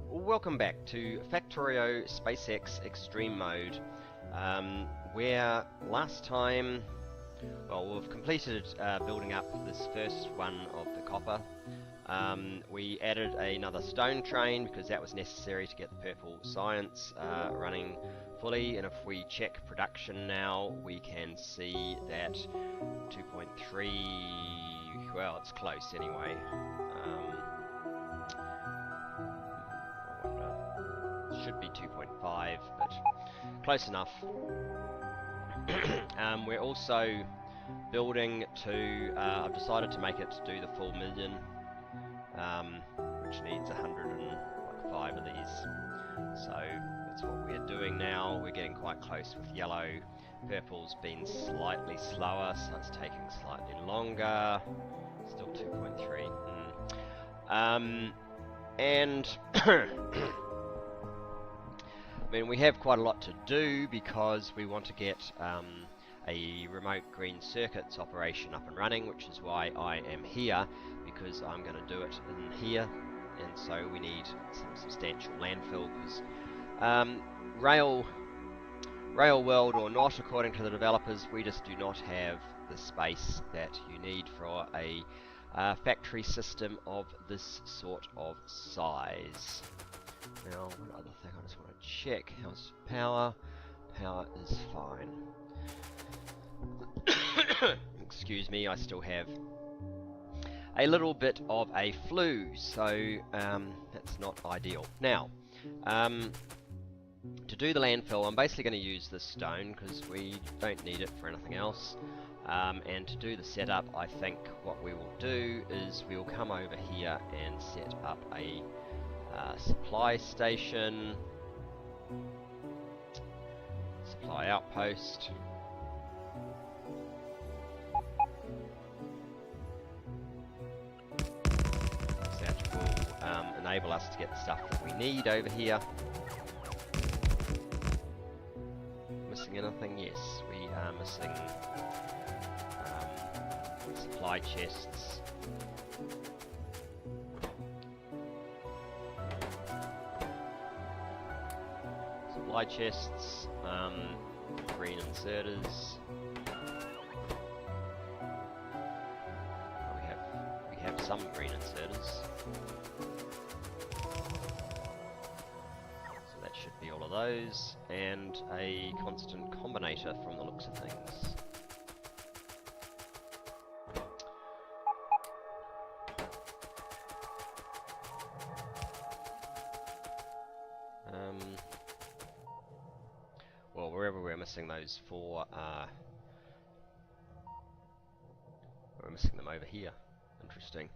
Welcome back to Factorio SpaceX Extreme Mode, where last time, well, we've completed building up this first one of the copper. We added another stone train because that was necessary to get the purple science running fully, and if we check production now, we can see that 2.3, well, it's close anyway. Should be 2.5, but close enough. We're also building to, I've decided to make it do the full million, which needs 105 of these. So that's what we're doing now. We're getting quite close with yellow. Purple's been slightly slower, so it's taking slightly longer. Still 2.3. And I mean, we have quite a lot to do because we want to get a remote green circuits operation up and running, which is why I am here, because I'm going to do it in here, and so we need some substantial landfill, because rail world or not, according to the developers, we just do not have the space that you need for a factory system of this sort of size. Now, one other thing I just want to check. How's power? Power is fine. Excuse me, I still have a little bit of a flu, so that's not ideal. Now, to do the landfill, I'm basically going to use this stone because we don't need it for anything else. And to do the setup, I think what we will do is we will come over here and set up a supply station, supply outpost. That will enable us to get the stuff that we need over here. Missing anything? Yes, we are missing supply chests. Supply chests, green inserters. We have some green inserters. So that should be all of those, and a constant combinator from the looks of things. Well, wherever we're missing those four, we're missing them over here. Interesting.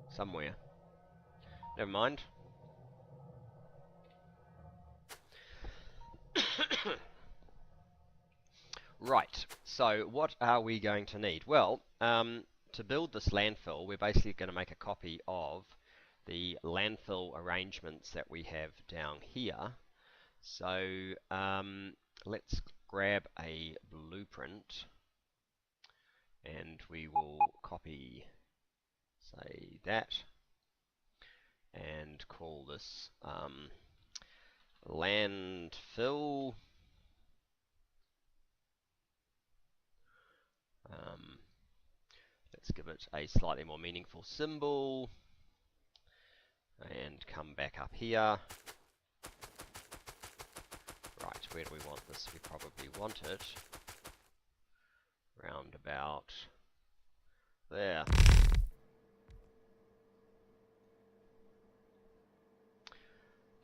Somewhere. Never mind. Right, so what are we going to need? Well, to build this landfill, we're basically going to make a copy of the landfill arrangements that we have down here. So let's grab a blueprint, and we will copy, say, that, and call this landfill. Let's give it a slightly more meaningful symbol, and come back up here. Right, where do we want this? We probably want it round about there.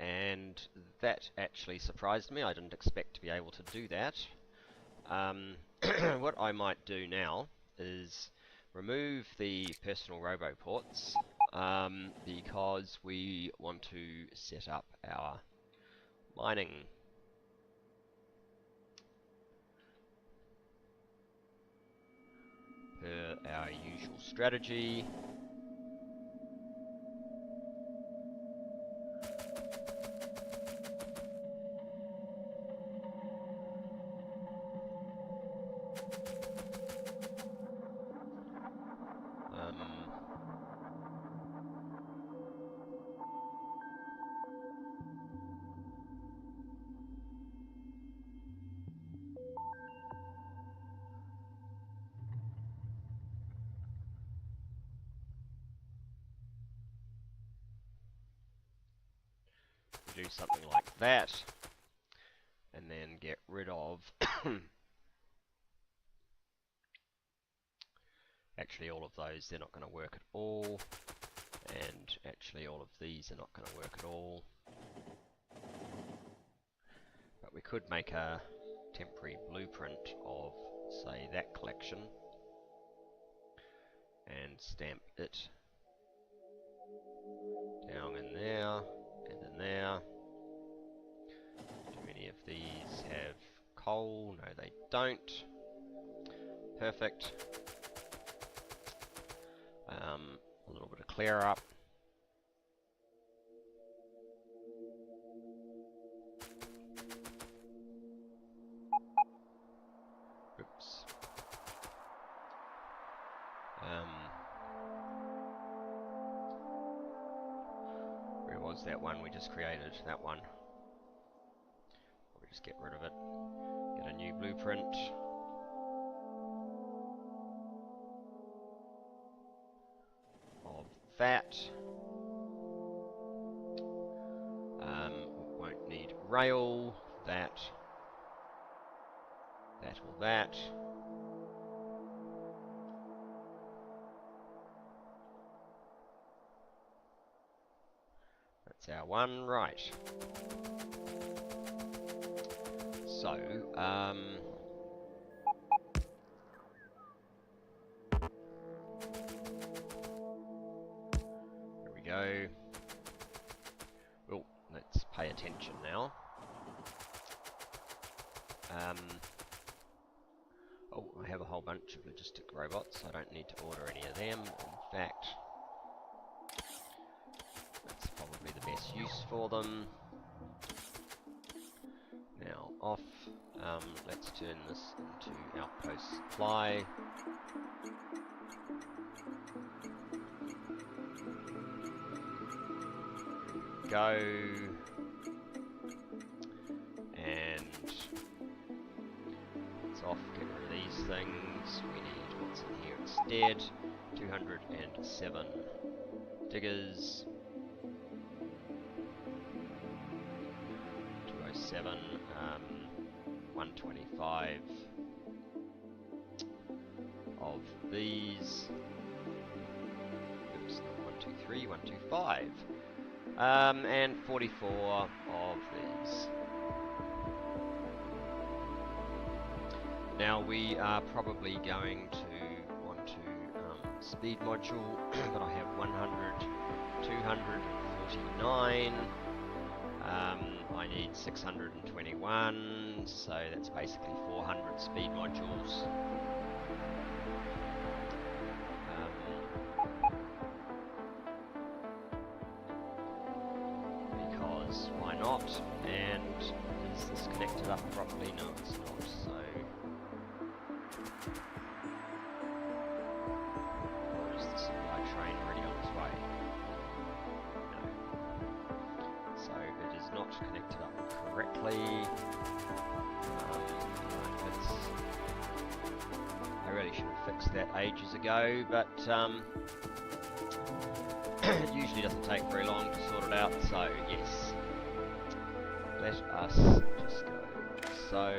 And that actually surprised me. I didn't expect to be able to do that. What I might do now is remove the personal roboports, because we want to set up our mining per our usual strategy. do something like that, and then get rid of actually all of those, they're not going to work at all, and actually all of these are not going to work at all. But we could make a temporary blueprint of, say, that collection and stamp it down in there and in there. Do any of these have coal? No, they don't. Perfect. A little bit of clear up. Oops. Where was that one we just created? That one. We'll just get rid of it. Get a new blueprint. Of that. Won't need rail. That or that. That's our one, right. So, there we go. Oh, let's pay attention now. Oh, I have a whole bunch of logistic robots. I don't need to order any of them. In fact, that's probably the best use for them. Now off. Let's turn this into outpost supply. Go. And it's off. Get rid of these things. We need what's in here instead. 207 diggers. 207, 125 of these. Oops, not 123, 125. And 44 of these. Now we are probably going to want to speed module, but I have 100, 249. I need 621, so that's basically 400 speed modules. Because why not? And is this connected up properly? No, it's not. So, or is the supply train already on its way? No. So it is not connected up correctly. I really should have fixed that ages ago, but it usually doesn't take very long to sort it out, so yes. Let us just go. So,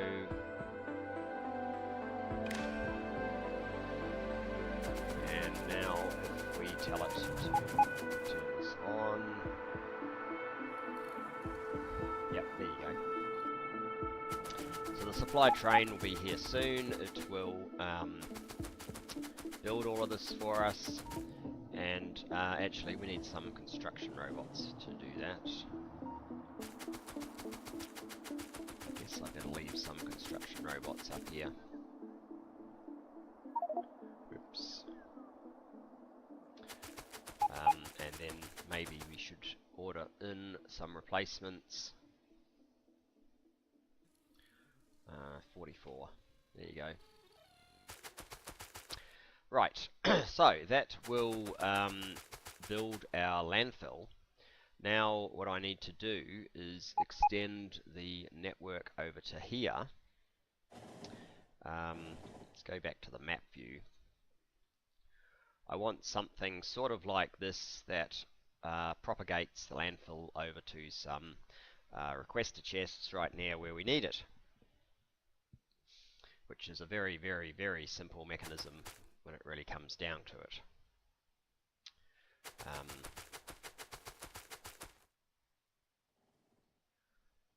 and now if we tell it to turn this on, yep, there you go. So the supply train will be here soon. It will build all of this for us. And actually we need some construction robots to do that. I guess I'm going to leave some construction robots up here. Oops. And then maybe we should order in some replacements. 44. There you go. Right, so that will build our landfill. Now what I need to do is extend the network over to here. Let's go back to the map view. I want something sort of like this that propagates the landfill over to some requester chests right now where we need it, which is a very, very, very simple mechanism when it really comes down to it.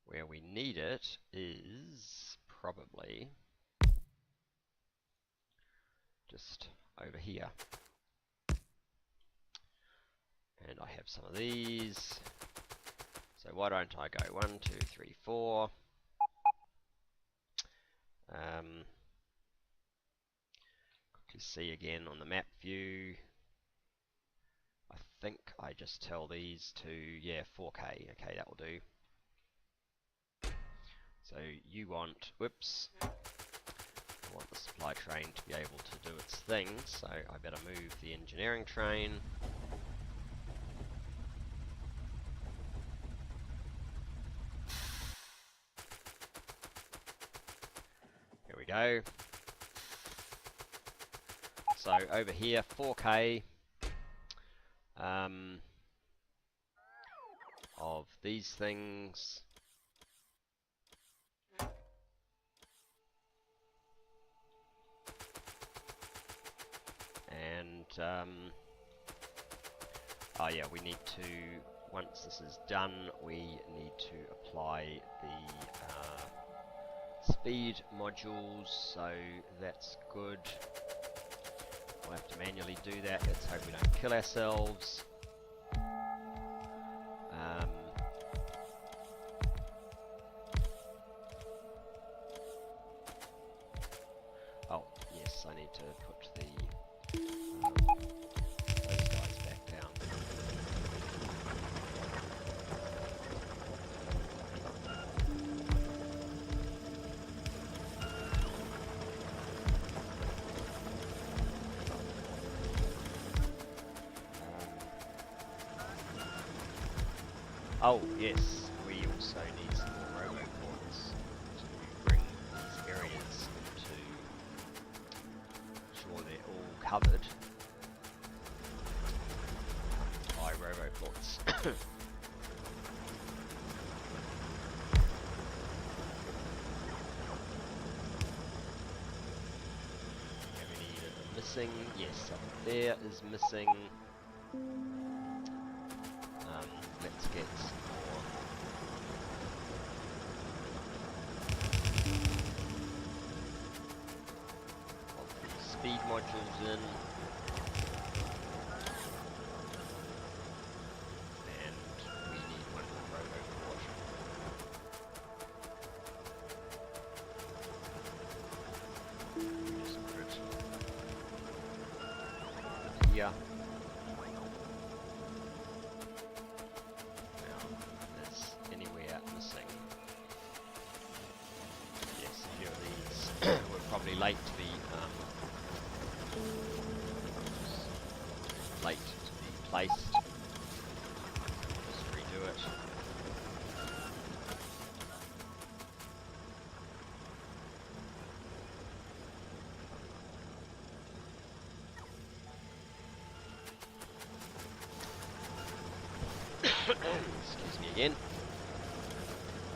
Where we need it is probably just over here. And I have some of these. So why don't I go 1, 2, 3, 4. Quickly see again on the map view. I think I just tell these to, yeah, 4K. Okay, that will do. So you want, whoops, I want the supply train to be able to do its thing, so I better move the engineering train. Here we go. So over here, 4K of these things. And oh yeah, we need to, once this is done, we need to apply the speed modules, so that's good. We'll have to manually do that. Let's hope we don't kill ourselves. Oh, yes, I need to put those guys back down. Oh, yes, we also need some more roboports to bring these areas into, sure they're all covered by roboports. Have any missing? Yes, up there is missing. Let's get some more. Of the speed modules in. And we need one more roboport. Just put it here. Late to be placed. Just redo it. Excuse me again.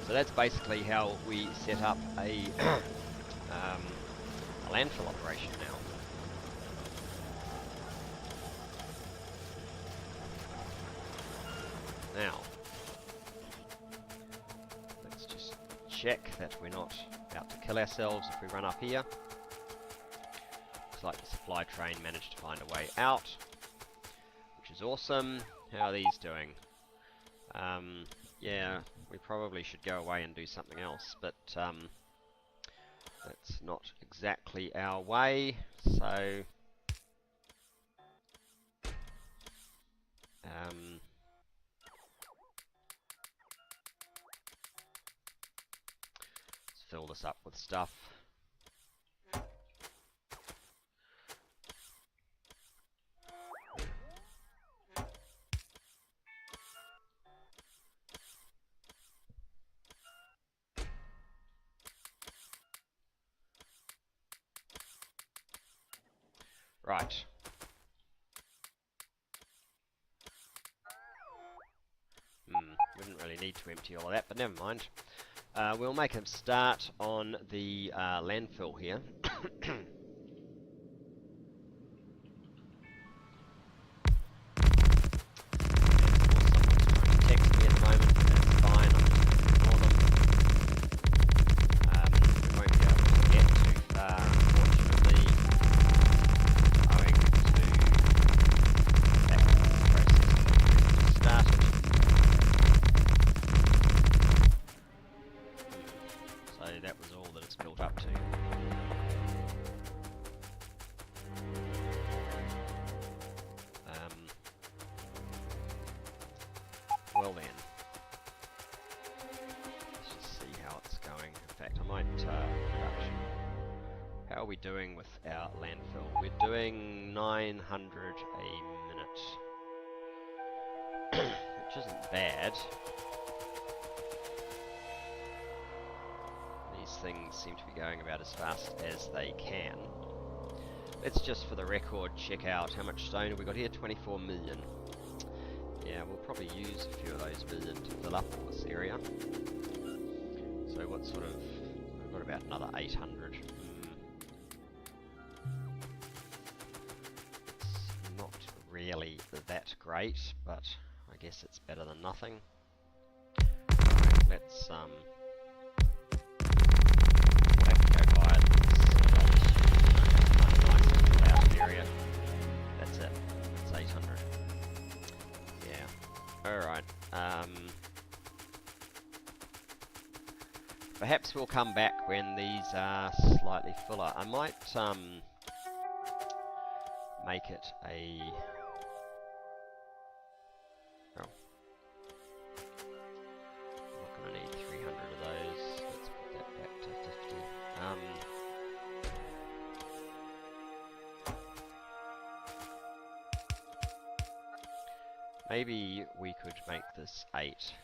So that's basically how we set up a landfill operation now. Now, let's just check that we're not about to kill ourselves if we run up here. Looks like the supply train managed to find a way out, which is awesome. How are these doing? Yeah, we probably should go away and do something else, but that's not exactly our way, so let's fill this up with stuff. Right. We didn't really need to empty all of that, but never mind. We'll make a start on the landfill here. Text me at the moment, that's fine, I'm just going to ignore them. We won't be able to get too far, unfortunately, owing to the fact that the process started. So that was all that it's built up to. Well then, let's just see how it's going. In fact, I might production. How are we doing with our landfill? We're doing 900 a minute, which isn't bad. These things seem to be going about as fast as they can. Let's just, for the record, check out how much stone have we got here. 24 million. Yeah, we'll probably use a few of those million to fill up all this area. So what sort of... we've got about another 800. It's not really that great, but I guess it's better than nothing. Alright, let's go higher than this. Nice area. That's it. It's 800. Alright, perhaps we'll come back when these are slightly fuller. I might make it a... oh. I'm not going to need 300 of those. Let's put that back to 50. Maybe we could make this 8.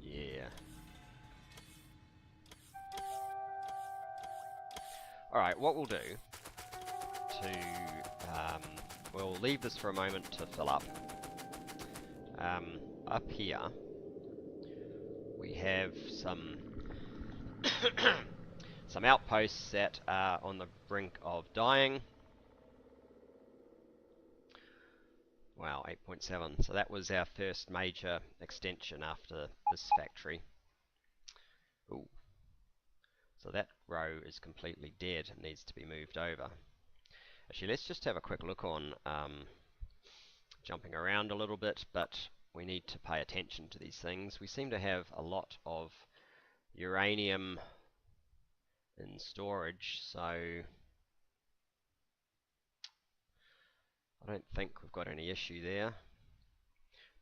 Yeah. Alright, what we'll do to, we'll leave this for a moment to fill up. Up here, we have some some outposts that are on the brink of dying. Wow, 8.7. So that was our first major extension after this factory. Ooh. So that row is completely dead and needs to be moved over. Actually, let's just have a quick look on jumping around a little bit, but we need to pay attention to these things. We seem to have a lot of uranium in storage, so I don't think we've got any issue there.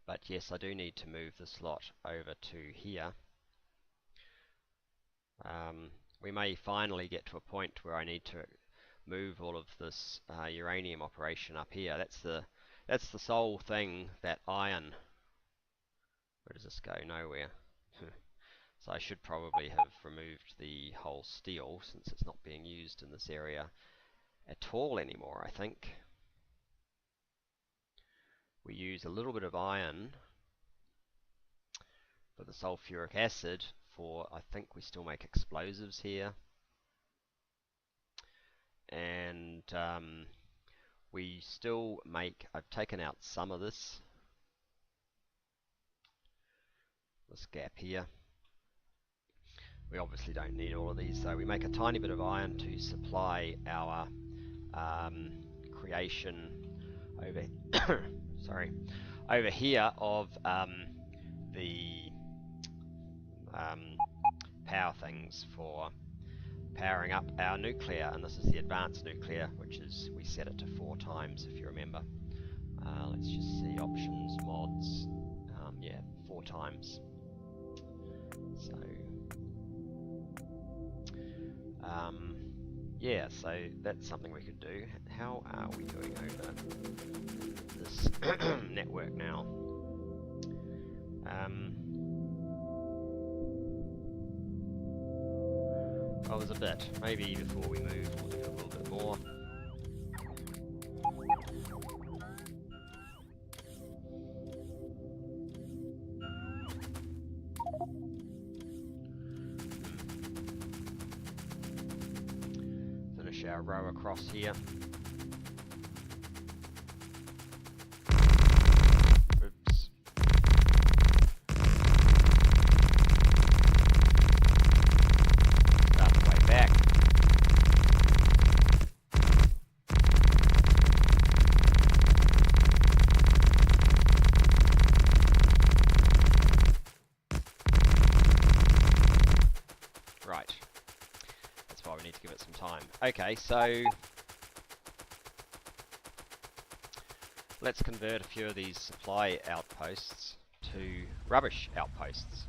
But yes, I do need to move this lot over to here. We may finally get to a point where I need to move all of this uranium operation up here. That's the sole thing that iron... where does this go? Nowhere. So I should probably have removed the whole steel, since it's not being used in this area at all anymore, I think. We use a little bit of iron for the sulfuric acid for, I think we still make explosives here. And we still make, I've taken out some of this gap here. We obviously don't need all of these, so we make a tiny bit of iron to supply our creation over sorry, over here of the power things for powering up our nuclear, and this is the advanced nuclear, which is, we set it to 4 times if you remember. Let's just see, options, mods, yeah, 4 times. So yeah, so that's something we could do. How are we doing over this network now? Oh, there's a bit. Maybe before we move, we'll do a little bit more. Finish our row across here. Oops. Start the way back. Right. That's why we need to give it some time. Okay, so let's convert a few of these supply outposts to rubbish outposts.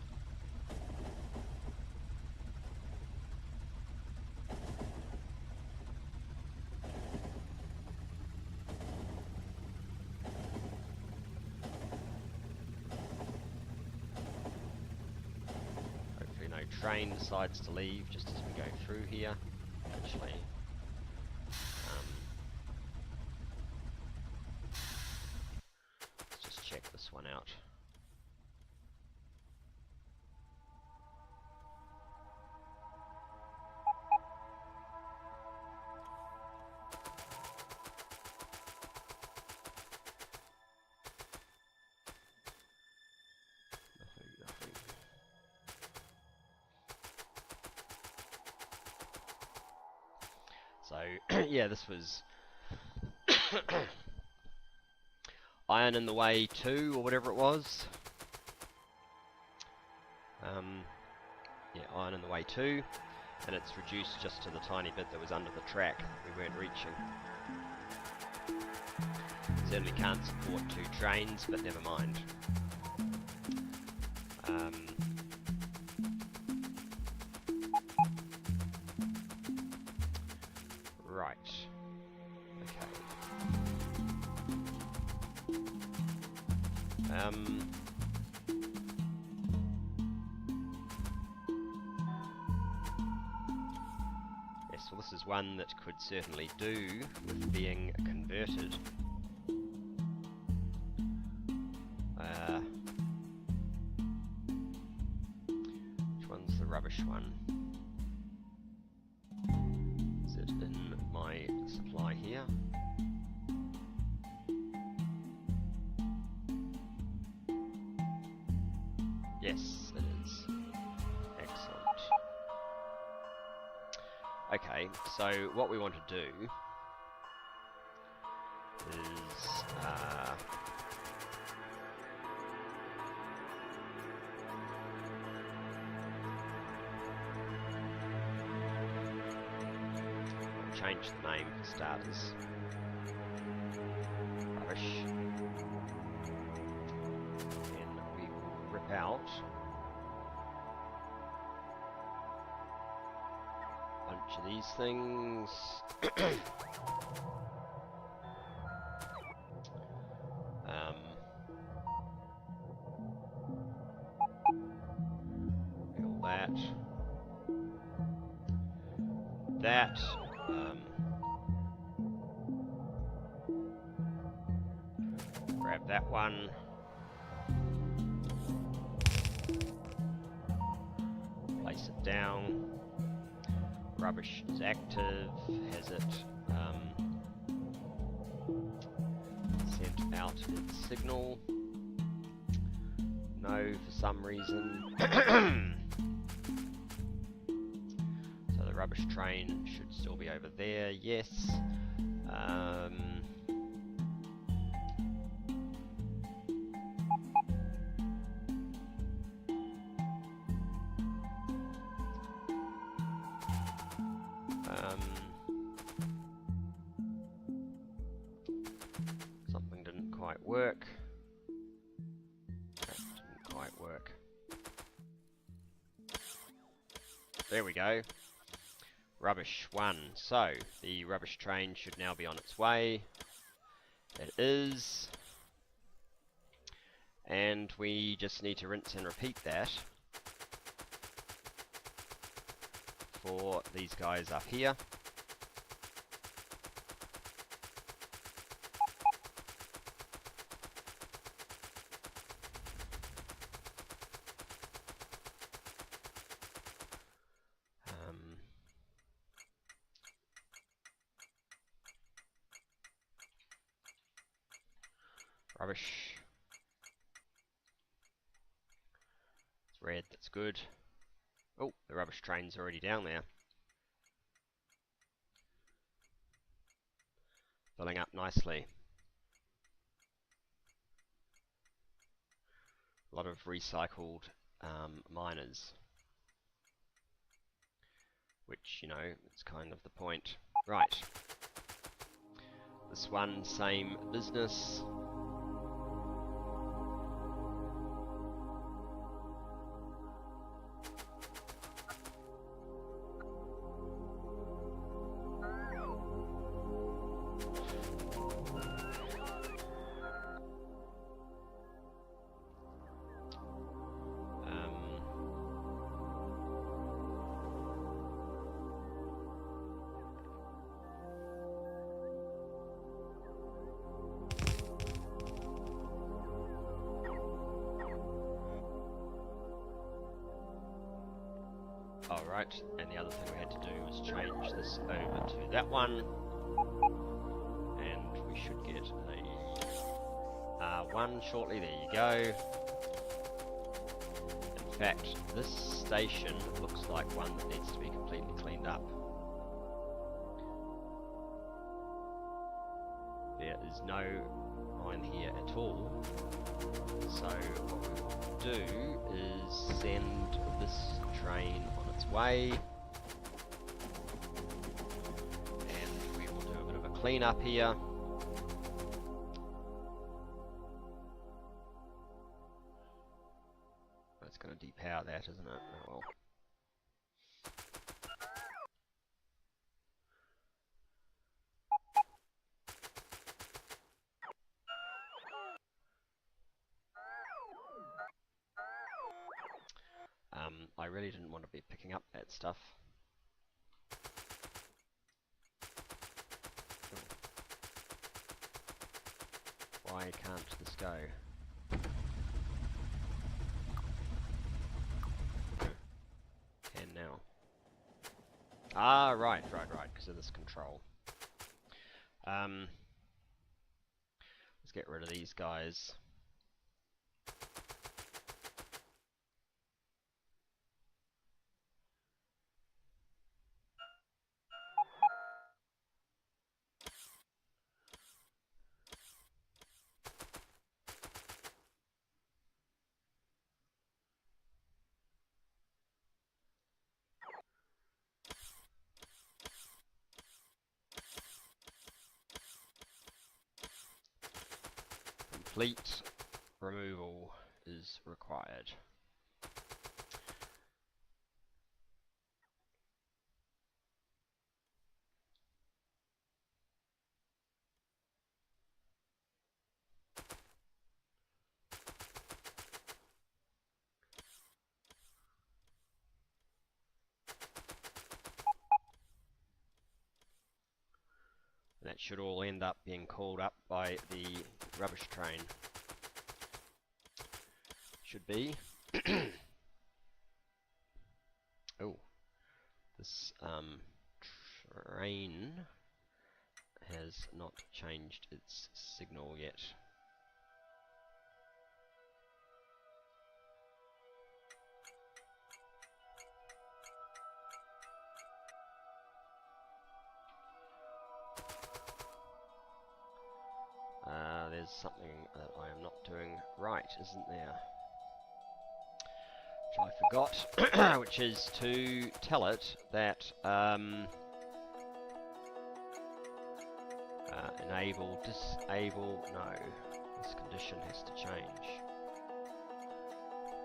Hopefully no train decides to leave just as we go through here. Actually, let's just check this one out. Nothing. So, yeah, this was iron in the way 2, or whatever it was. Yeah, iron in the way 2, and it's reduced just to the tiny bit that was under the track that we weren't reaching. Certainly can't support 2 trains, but never mind. Right. Okay. Yes, well, this is one that could certainly do with being converted. Which one's the rubbish one? Is it in my supply here? Yes, it is. Excellent. Okay, so what we want to do is change the name for starters. Rubbish. And we will rip out a bunch of these things. All that. That. Grab that one. Place it down. Rubbish is active. Has it sent out its signal? No, for some reason. So the rubbish train should still be over there. Yes. Something didn't quite work. That didn't quite work. There we go. Rubbish 1. So, the rubbish train should now be on its way. It is. And we just need to rinse and repeat that for these guys up here. Rubbish. It's red, that's good. Oh, the rubbish train's already down there. Filling up nicely. A lot of recycled miners. Which, you know, it's kind of the point. Right. This one, same business. Alright, and the other thing we had to do was change this over to that one. And we should get a one shortly, there you go. In fact, this station looks like one that needs to be completely cleaned up. There is no mine here at all. So what we will do is send this train on its way, and we will do a bit of a clean up here. That's going to depower that, isn't it? Oh well. I really didn't want to be picking up that stuff. Why can't this go? Can now. Ah, right, because of this control. Let's get rid of these guys. Complete removal is required. That should all end up being called up by the rubbish train. Should be. Oh, this train has not changed its signal yet. There's something that I am not doing right, isn't there? Which I forgot, which is to tell it that enable, disable, no, this condition has to change.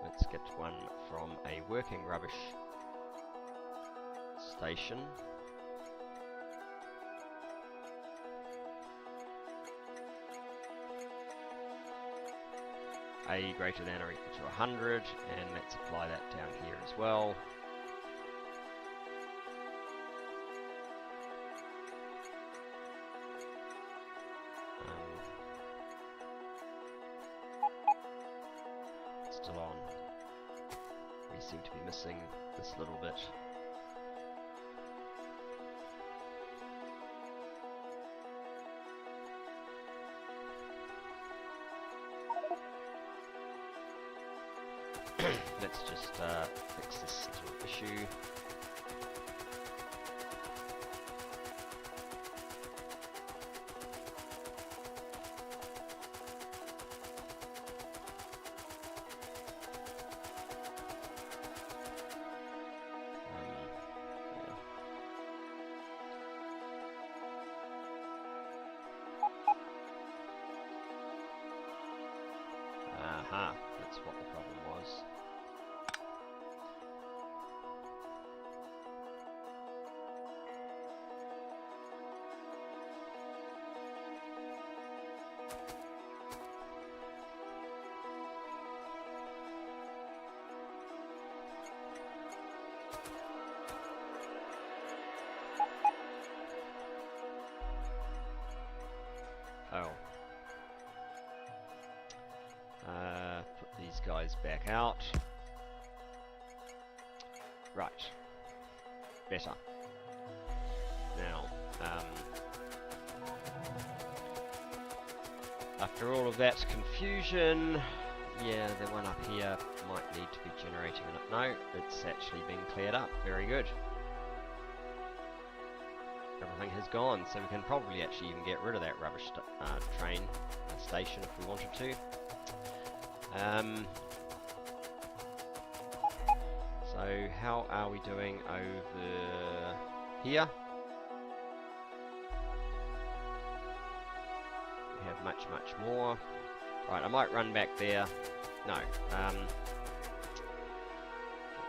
Let's get one from a working rubbish station. a greater than or equal to 100, and let's apply that down here as well. Still on. We seem to be missing this little bit. Let's just fix this little issue. Aha, that's what the problem was. Oh. Put these guys back out. Right. Better. Now, after all of that confusion, yeah, the one up here might need to be generating on it. No, it's actually been cleared up. Very good. Everything has gone, so we can probably actually even get rid of that rubbish train station if we wanted to. So how are we doing over here? We have much more. Right, I might run back there. No. What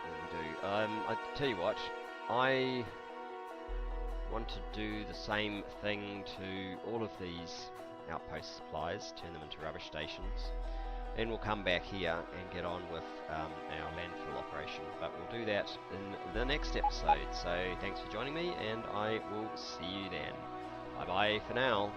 will we do? I tell you what, I want to do the same thing to all of these outpost supplies, turn them into rubbish stations. Then we'll come back here and get on with our landfill operation, but we'll do that in the next episode. So thanks for joining me, and I will see you then. Bye bye for now.